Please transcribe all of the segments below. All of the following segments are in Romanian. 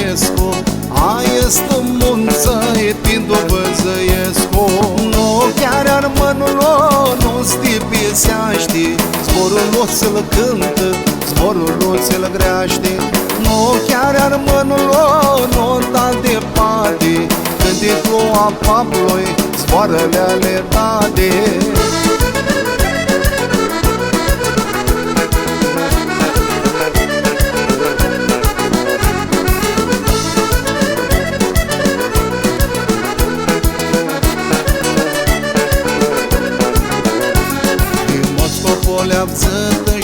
Ionescu, aia este munță, e tindu Văzăiescu. Nu chiar armânul nu stipiseaște, zborul nu ți-l cântă, zborul nu ți-l greaște. Nu chiar armânul nu da departe, când e ploua Pabloi, zboarele ale dade.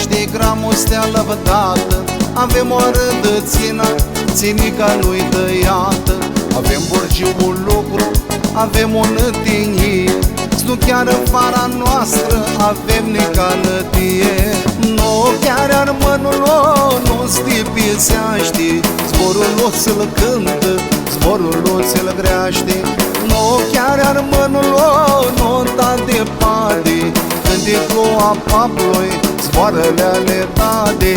Și de gramul stea lăvădată, avem o rădățină, ținica nu-i tăiată. Avem burgiul lucru, avem o nătinie, nu chiar în fara noastră avem nicanătie. Nu chiar armânul nu stipiseaște, zborul nu ți-l cântă, zborul nu ți-l greaște. Nu chiar armânul nu da departe, când e ploua Pabloi, zboarele ale dade.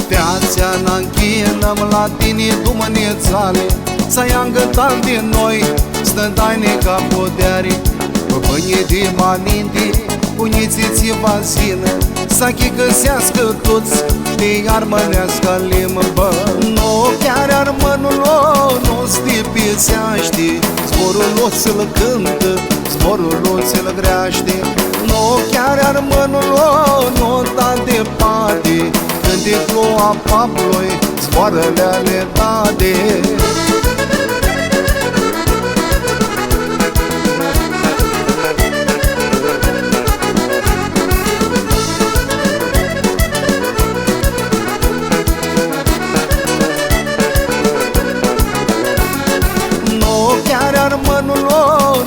Te-ația n-închinăm la tine, dumănețale, să-i angătal din noi, stăntaine ca podeare. Păpânie de maninte, uniți-ți vazină, să chicăsească toți de armănească limbă. Nu chiar armânul nu stipisește, zborul nu ți-l cântă, zborul nu ți-l greaște. Nu chiar armânul nu da departe, când e ploua Pabloi, zboarele ale dade. Armânul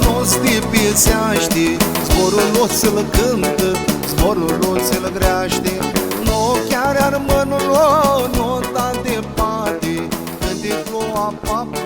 nu stipisește, zborul nu ți-l cântă, zborul nu ți-l greaște. Nu chiar armânul nu da departe, când e ploua Pabloi.